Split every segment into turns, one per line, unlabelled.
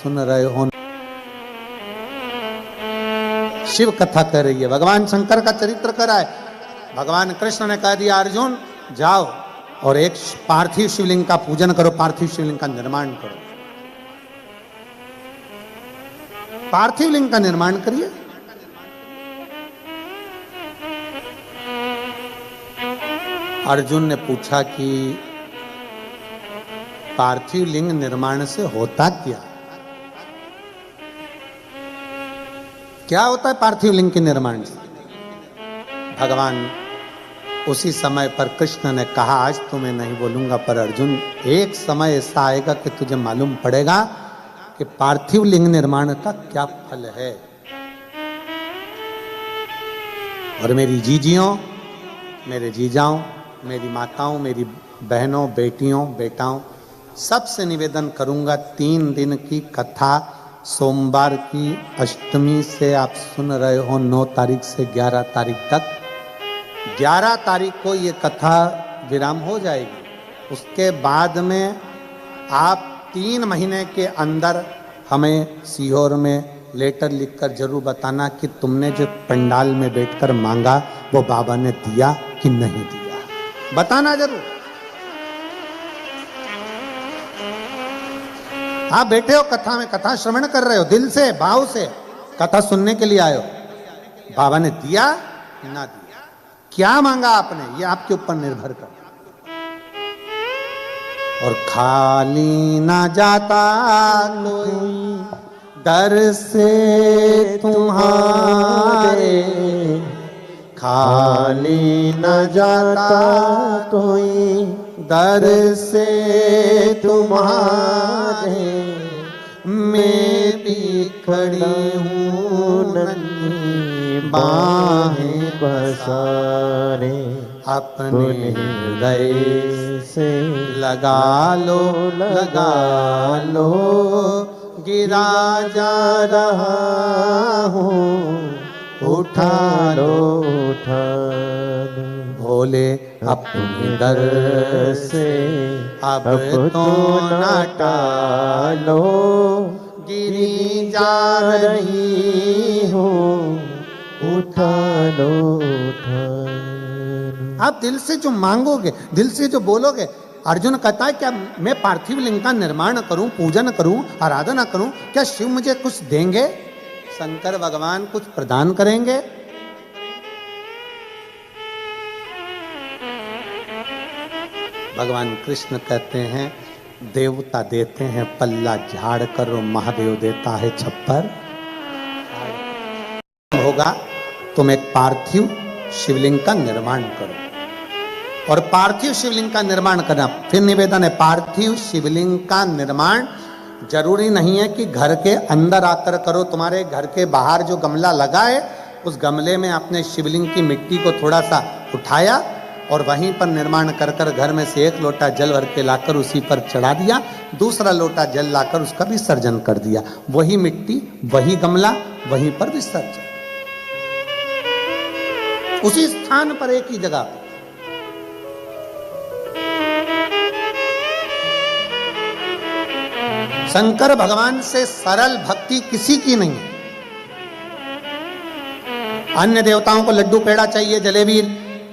सुन रहे हो। शिव कथा कर रही है, भगवान शंकर का चरित्र कर रहा है। भगवान कृष्ण ने कह दिया अर्जुन जाओ और एक पार्थिव शिवलिंग का पूजन करो, पार्थिव शिवलिंग का निर्माण करो। पार्थिव लिंग का निर्माण करिए। अर्जुन ने पूछा कि पार्थिव लिंग निर्माण से होता क्या? क्या होता है पार्थिव लिंग के निर्माण से? भगवान उसी समय पर कृष्ण ने कहा आज तो मैं नहीं बोलूंगा, पर अर्जुन एक समय ऐसा आएगा कि तुझे मालूम पड़ेगा कि पार्थिव लिंग निर्माण का क्या फल है। और मेरी जीजियों, मेरे जीजाओं, मेरी माताओं, मेरी बहनों, बेटियों, बेटाओं, सबसे निवेदन करूंगा 3 दिन की कथा सोमवार की अष्टमी से आप सुन रहे हो 9 तारीख से 11 तारीख तक। 11 तारीख को ये कथा विराम हो जाएगी। उसके बाद में आप 3 महीने के अंदर हमें सीहोर में लेटर लिखकर जरूर बताना कि तुमने जो पंडाल में बैठकर मांगा वो बाबा ने दिया कि नहीं दिया, बताना जरूर। आप बैठे हो कथा में, कथा श्रवण कर रहे हो, दिल से भाव से कथा सुनने के लिए आए हो। बाबा ने दिया ना दिया, क्या मांगा आपने, ये आपके ऊपर निर्भर कर। और खाली ना जाता कोई दर से तुम्हारे, खाली न जाता कोई दर से तुम्हारे, मैं भी खड़ी हूँ नन्ही बाहें पसारे, अपने हृदय से लगा लो, लगा लो, गिरा जा रहा हूँ, उठा लो, उठा लो, भोले अपने दर से अब तो न टालो, गिरी जा रही हूँ, उठा लो, उठा लो। आप दिल से जो मांगोगे, दिल से जो बोलोगे। अर्जुन कहता है क्या मैं पार्थिव लिंग का निर्माण करूं, पूजन करूं, आराधना करूं, क्या शिव मुझे कुछ देंगे? शंकर भगवान कुछ प्रदान करेंगे? भगवान कृष्ण कहते हैं देवता देते हैं पल्ला झाड़ कर, महादेव देता है छप्पर। होगा तुम एक पार्थिव शिवलिंग का निर्माण करो। और पार्थिव शिवलिंग का निर्माण करना, फिर निवेदन है पार्थिव शिवलिंग का निर्माण जरूरी नहीं है कि घर के अंदर आकर करो। तुम्हारे घर के बाहर जो गमला लगा है उस गमले में आपने शिवलिंग की मिट्टी को थोड़ा सा उठाया और वहीं पर निर्माण कर कर घर में से 1 लोटा जल भर के लाकर उसी पर चढ़ा दिया, दूसरा लोटा जल लाकर उसका विसर्जन कर दिया। वही मिट्टी, वही गमला, वहीं पर विसर्जन, उसी स्थान पर, एक ही जगह पर। शंकर भगवान से सरल भक्ति किसी की नहीं है। अन्य देवताओं को लड्डू पेड़ा चाहिए, जलेबी,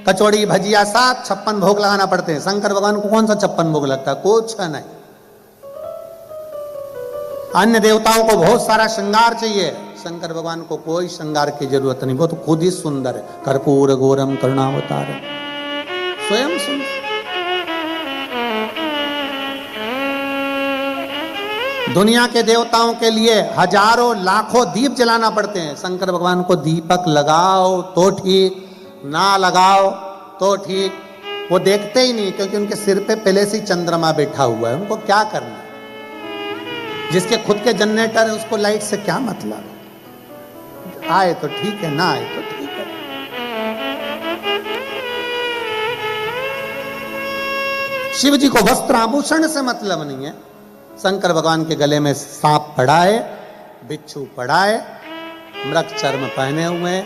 कचौड़ी, भजिया, 56 भोग लगाना पड़ते हैं। शंकर भगवान को कौन सा 56 भोग लगता है? कुछ नहीं। अन्य देवताओं को बहुत सारा श्रृंगार चाहिए, शंकर भगवान को कोई श्रृंगार की जरूरत नहीं, वो तो खुद ही सुंदर है। कर्पूर गौरम करुणावतारम, स्वयं सुंदर। दुनिया के देवताओं के लिए हजारों लाखों दीप जलाना पड़ते हैं, शंकर भगवान को दीपक लगाओ तो ठीक, ना लगाओ तो ठीक, वो देखते ही नहीं, क्योंकि उनके सिर पे पहले से चंद्रमा बैठा हुआ है, उनको क्या करना है। जिसके खुद के जनरेटर है उसको लाइट से क्या मतलब है, आए तो ठीक है, ना आए तो ठीक है। शिव जी को वस्त्र आभूषण से मतलब नहीं है। शंकर भगवान के गले में सांप पड़ा है, बिच्छू पड़ा है, मृग चर्म पहने हुए हैं,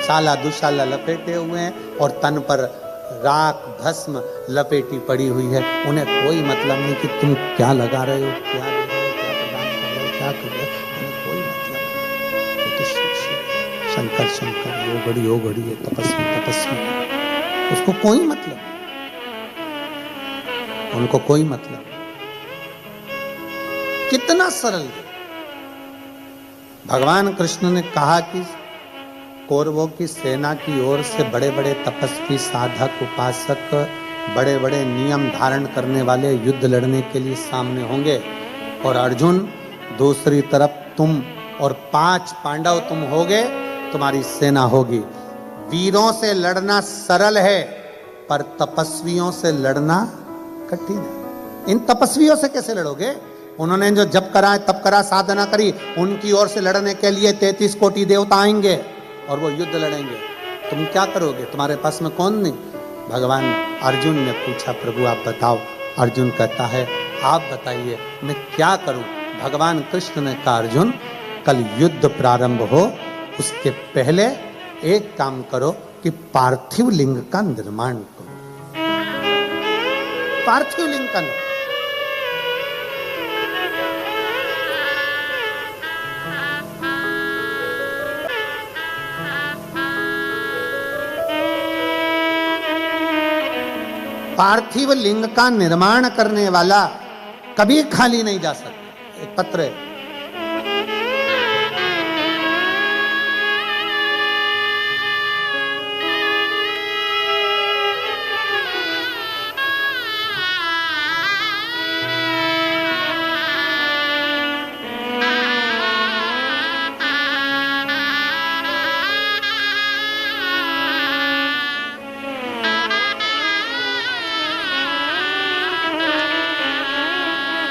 साला दुशाला लपेटे हुए हैं और तन पर राख भस्म लपेटी पड़ी हुई है। उन्हें कोई मतलब नहीं कि तुम क्या लगा रहे हो, क्या दे रहे हो, क्या प्रदान कर रहे हो, क्या कर रहे हैं, कोई मतलब नहीं। वो तो शिव शिव, शंकर शंकर, वो घड़ी है, तपस्वी तपस्वी, उसको कोई मतलब, उनको कोई मतलब। कितना सरल। भगवान कृष्ण ने कहा कि कौरवों की सेना की ओर से बड़े बड़े तपस्वी, साधक, उपासक, बड़े बड़े नियम धारण करने वाले युद्ध लड़ने के लिए सामने होंगे, और अर्जुन दूसरी तरफ तुम और 5 पांडव तुम होगे, तुम्हारी सेना होगी। वीरों से लड़ना सरल है, पर तपस्वियों से लड़ना कठिन है। इन तपस्वियों से कैसे लड़ोगे? उन्होंने जो जप करा, तप करा, साधना करी, उनकी ओर से लड़ने के लिए 33 कोटि देवता आएंगे और वो युद्ध लड़ेंगे। तुम क्या करोगे? तुम्हारे पास में कौन नहीं? भगवान अर्जुन ने पूछा, प्रभु आप बताओ। अर्जुन कहता है, आप बताइए मैं क्या करूं? भगवान कृष्ण ने कहा, अर्जुन कल युद्ध प्रारंभ हो, उसके पहले एक काम करो कि पार्थिव लिंग का निर्माण करो। पार्थिव लिंग का पार्थिव लिंग का निर्माण करने वाला कभी खाली नहीं जा सकता। एक पत्र है,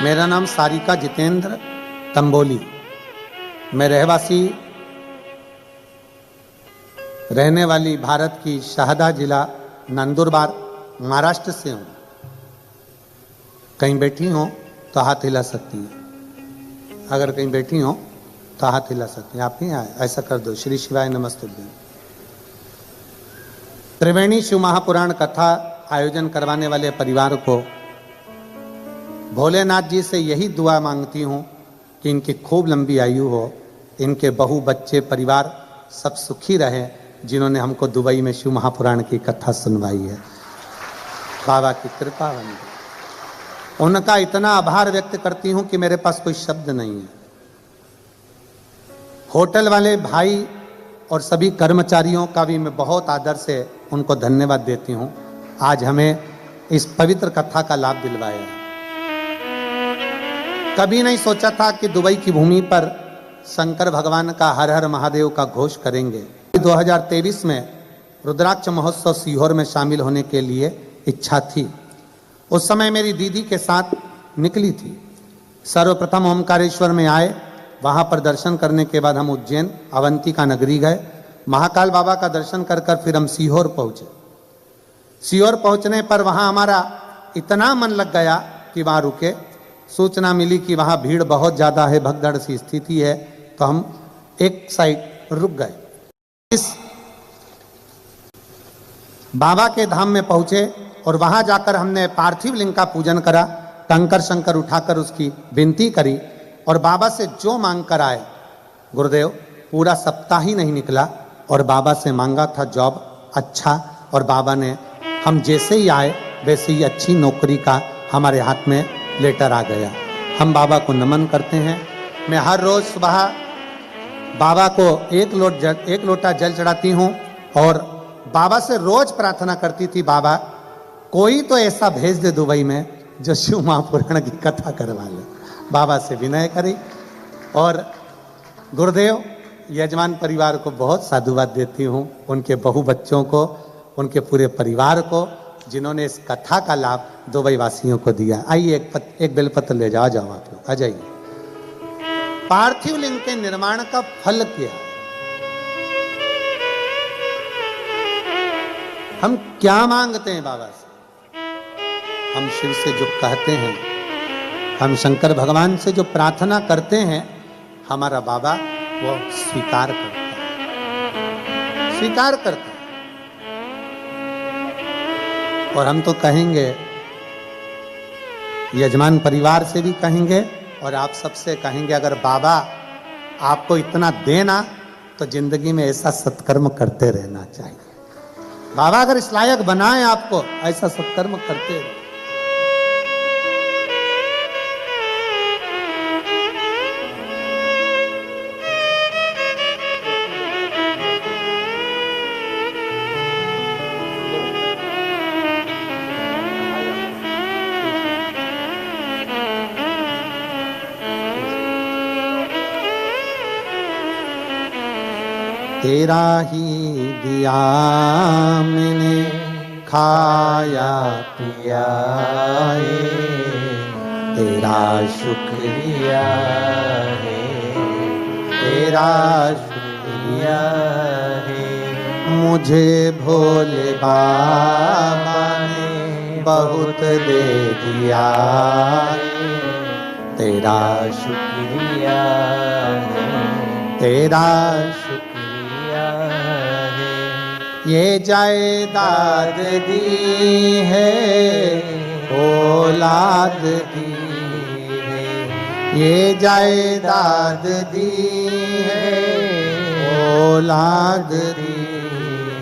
मेरा नाम सारिका जितेंद्र तंबोली, मैं रहवासी रहने वाली भारत की शहदा जिला नंदुरबार महाराष्ट्र से हूँ। कहीं बैठी हो तो हाथ हिला सकती है, अगर कहीं बैठी हो तो हाथ हिला सकती है। आप ही आए, ऐसा कर दो। श्री शिवाय नमस्तुभ्यं। त्रिवेणी शिव महापुराण कथा आयोजन करवाने वाले परिवार को भोलेनाथ जी से यही दुआ मांगती हूँ कि इनकी खूब लंबी आयु हो, इनके बहू बच्चे परिवार सब सुखी रहे, जिन्होंने हमको दुबई में शिव महापुराण की कथा सुनवाई है। बाबा की कृपा बनी है। उनका इतना आभार व्यक्त करती हूँ कि मेरे पास कोई शब्द नहीं है। होटल वाले भाई और सभी कर्मचारियों का भी मैं बहुत आदर से उनको धन्यवाद देती हूँ, आज हमें इस पवित्र कथा का लाभ दिलवाया है। कभी नहीं सोचा था कि दुबई की भूमि पर शंकर भगवान का हर हर महादेव का घोष करेंगे। 2023 में रुद्राक्ष महोत्सव सीहोर में शामिल होने के लिए इच्छा थी। उस समय मेरी दीदी के साथ निकली थी। सर्वप्रथम ओमकारेश्वर में आए, वहाँ पर दर्शन करने के बाद हम उज्जैन अवंतिका नगरी गए। महाकाल बाबा का दर्शन कर कर फिर हम सीहोर पहुँचे। सीहोर पहुँचने पर वहाँ हमारा इतना मन लग गया कि वहाँ रुके। सूचना मिली कि वहाँ भीड़ बहुत ज़्यादा है, भगदड़ सी स्थिति है, तो हम एक साइड रुक गए। इस बाबा के धाम में पहुँचे और वहाँ जाकर हमने पार्थिव लिंग का पूजन करा, कंकर शंकर उठाकर उसकी विनती करी और बाबा से जो मांग कर आए। गुरुदेव पूरा सप्ताह ही नहीं निकला और बाबा से मांगा था जॉब अच्छा, और बाबा ने हम जैसे ही आए वैसे ही अच्छी नौकरी का हमारे हाथ में लेटर आ गया। हम बाबा को नमन करते हैं। मैं हर रोज़ सुबह बाबा को एक लोटा जल चढ़ाती हूँ और बाबा से रोज प्रार्थना करती थी, बाबा कोई तो ऐसा भेज दे दुबई में जो शिव महापुराण की कथा करवा ले। बाबा से विनय करी और गुरुदेव यजमान परिवार को बहुत साधुवाद देती हूँ, उनके बहू बच्चों को, उनके पूरे परिवार को, जिन्होंने इस कथा का लाभ दुबई वासियों को दिया। आइए एक बेलपत्र ले जाओ, जाओ आप लोग आ जाइए। पार्थिव लिंग के निर्माण का फल क्या? हम क्या मांगते हैं बाबा से? हम शिव से जो कहते हैं, हम शंकर भगवान से जो प्रार्थना करते हैं, हमारा बाबा वो स्वीकार करता है, स्वीकार करता है। और हम तो कहेंगे, यजमान परिवार से भी कहेंगे और आप सबसे कहेंगे अगर बाबा आपको इतना देना तो जिंदगी में ऐसा सत्कर्म करते रहना चाहिए। बाबा अगर इस लायक बनाए आपको, ऐसा सत्कर्म करते रहे। तेरा ही दिया मैंने खाया पिया है, तेरा शुक्रिया है, तेरा शुक्रिया है। मुझे भोले बाबा ने बहुत दे दिया है, तेरा शुक्रिया है, तेरा शुक्रिया। ये जायदाद दी है, औलाद दी है, ये जायदाद दी है, औलाद दी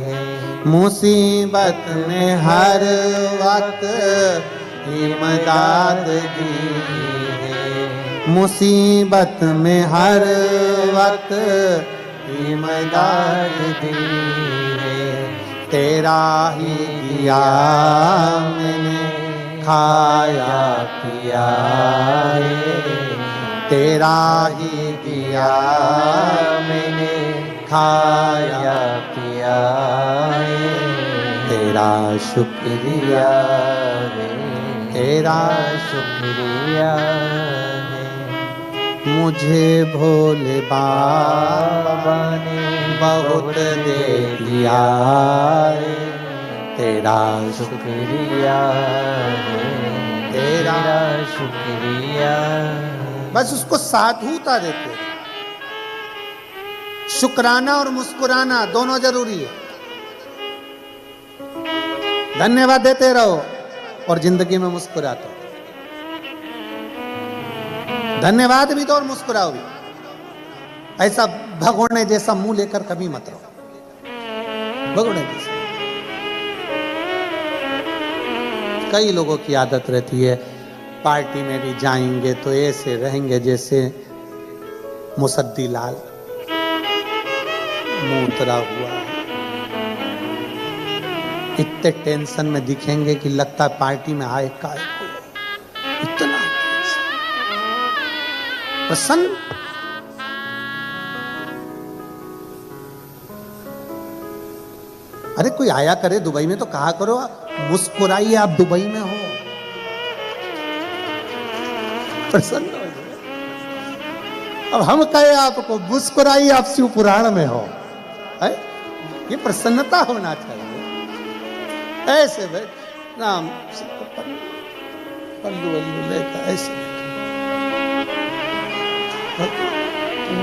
है। मुसीबत में हर वक्त इमदाद दी है, मुसीबत में हर वक्त इमदाद दी है। तेरा ही दिया मैंने खाया पिया है, तेरा ही दिया मैंने खाया पिया है, तेरा शुक्रिया है, तेरा शुक्रिया है। मुझे भोले बाबा ने बहुत दे दिया है, तेरा शुक्रिया है, तेरा शुक्रिया। बस उसको साधुता देते। शुक्राना और मुस्कुराना दोनों जरूरी है। धन्यवाद देते रहो और जिंदगी में मुस्कुराते रहो। धन्यवाद भी दो और मुस्कुराओ भी। ऐसा भगोड़ने जैसा मुंह लेकर कभी मत रहो। भगोड़ने जैसा कई लोगों की आदत रहती है, पार्टी में भी जाएंगे तो ऐसे रहेंगे जैसे मुसद्दी लाल मुंह उतरा हुआ है। इतने टेंशन में दिखेंगे कि लगता है पार्टी में आए का इतना प्रसन्न। अरे कोई आया करे दुबई में तो कहा करो मुस्कुराइए, आप दुबई में हो, प्रसन्न हो जाए। अब हम कहे आपको मुस्कुराइए, आप शिव पुराण में हो, है? ये प्रसन्नता होना चाहिए। ऐसे बैठ राम पल्लू वल्लू लेकर ऐसे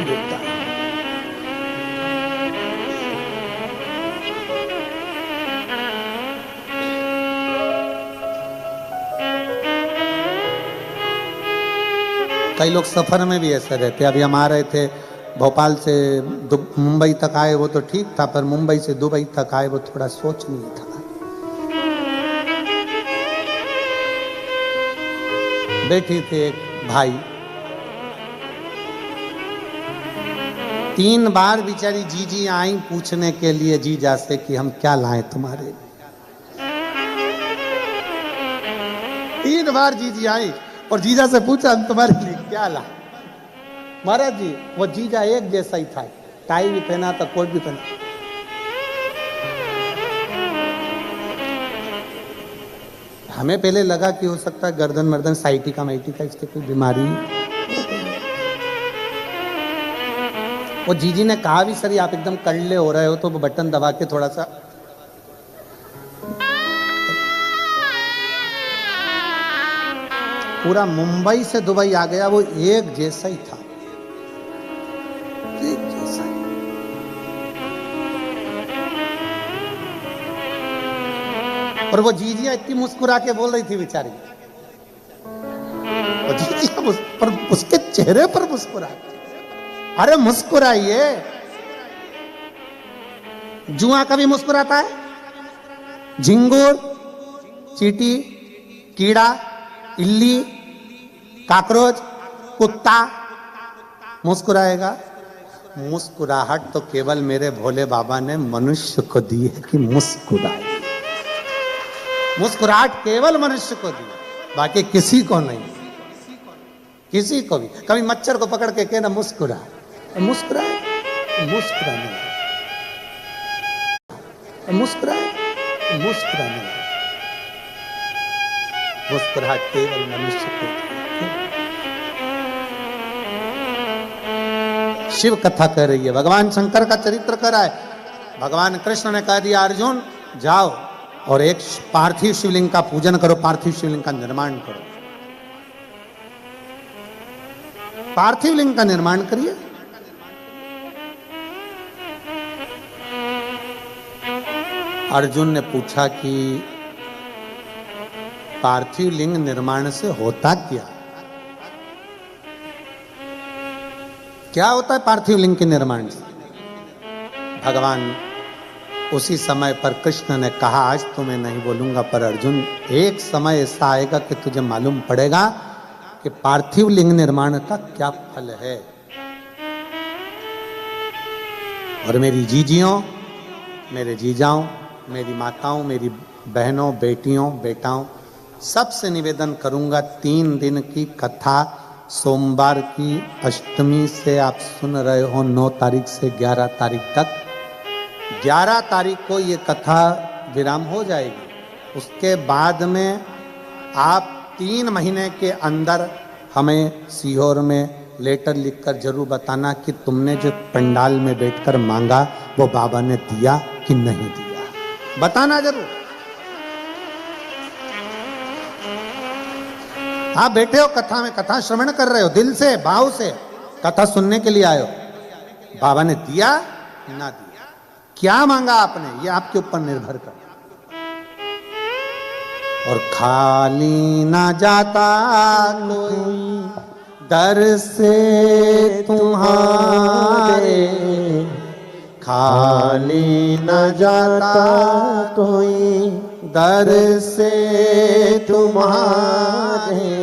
देखता है। कई लोग सफर में भी ऐसे रहते। अभी हम आ रहे थे भोपाल से मुंबई तक आए, वो तो ठीक था, पर मुंबई से दुबई तक आए वो थोड़ा सोचनीय था। बैठी थे एक भाई, 3 बार बेचारी जीजी आई पूछने के लिए जीजा से कि हम क्या लाएं तुम्हारे लिए। 3 बार जीजी आई और जीजा से पूछा हम तुम्हारे लिए क्या लाएं। महाराज जी वो जीजा एक जैसा ही था, टाई भी पहना था, कोट भी पहना। हमें पहले लगा कि हो सकता है गर्दन मर्दन साइटिका माइटिका इसकी कोई बीमारी। वो जीजी ने कहा भी सर आप एकदम कड़ले हो रहे हो, तो वो बटन दबा के थोड़ा सा पूरा मुंबई से दुबई आ गया, वो एक जैसा ही था, एक जैसा ही। और वो जीजिया इतनी मुस्कुरा के बोल रही थी बेचारी, वो जीजिया पर उसके चेहरे पर मुस्कुराते। अरे मुस्कुराइए। जुआ कभी मुस्कुराता है? झिंगुर, चींटी, कीड़ा, इल्ली, काकरोच, कुत्ता मुस्कुराएगा? मुस्कुराहट तो केवल मेरे भोले बाबा ने मनुष्य को दी है कि मुस्कुराए। मुस्कुराहट केवल मनुष्य को दी है, बाकी किसी को नहीं, किसी को भी। कभी मच्छर को पकड़ के कहना मुस्कुरा, मुस्कुराए, मुस्कुराने लगे, मुस्कुराए, मुस्कुराने लगे। मुस्कुराहट केवल मनुष्य को दी है। शिव कथा कह रही है, भगवान शंकर का चरित्र कर रहा है। भगवान कृष्ण ने कह दिया अर्जुन जाओ और एक पार्थिव शिवलिंग का पूजन करो, पार्थिव शिवलिंग का निर्माण करो। पार्थिव लिंग का निर्माण करिए। अर्जुन ने पूछा कि पार्थिव लिंग निर्माण से होता क्या? क्या होता है पार्थिव लिंग के निर्माण से? भगवान उसी समय पर कृष्ण ने कहा आज तो मैं नहीं बोलूंगा, पर अर्जुन एक समय ऐसा आएगा कि तुझे मालूम पड़ेगा कि पार्थिव लिंग निर्माण का क्या फल है। और मेरी जीजियों, मेरे जीजाओं, मेरी माताओं, मेरी बहनों, बेटियों, बेटाओं, सबसे निवेदन करूंगा 3 दिन की कथा सोमवार की अष्टमी से आप सुन रहे हो 9 तारीख से 11 तारीख तक। 11 तारीख को ये कथा विराम हो जाएगी। उसके बाद में आप 3 महीने के अंदर हमें सीहोर में लेटर लिखकर जरूर बताना कि तुमने जो पंडाल में बैठकर मांगा वो बाबा ने दिया कि नहीं दिया, बताना जरूर। आप बैठे हो कथा में, कथा श्रवण कर रहे हो, दिल से भाव से कथा सुनने के लिए आए हो। बाबा ने दिया ना दिया, क्या मांगा आपने, ये आपके ऊपर निर्भर कर। और खाली ना जाता कोई दर से तुम्हारे, खाली न जाता कोई दर से तुम्हारे।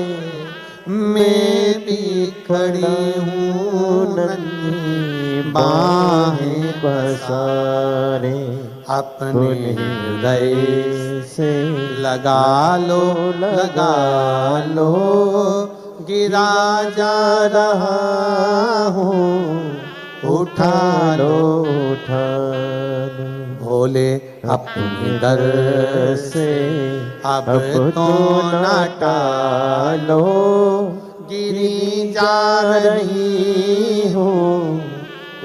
मैं भी खड़ी हूँ नन्ही बाहें पसारे, अपने हृदय से लगा लो, लगा लो, गिरा जा रहा हूँ, उठा लो, उठा लो। भोले अपने दर से अब तो न टालो, गिरी जा रही हूँ,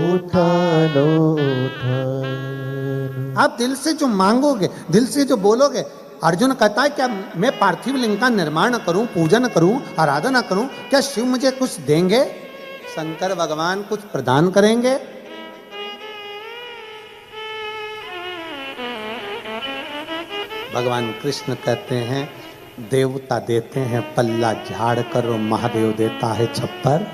उठा लो, उठा लो। आप दिल से जो मांगोगे, दिल से जो बोलोगे। अर्जुन कहता है क्या मैं पार्थिव लिंग का निर्माण करूं, पूजन करूं, आराधना करूं, क्या शिव मुझे कुछ देंगे? शंकर भगवान कुछ प्रदान करेंगे? भगवान कृष्ण कहते हैं देवता देते हैं पल्ला झाड़ कर, महादेव देता है छप्पर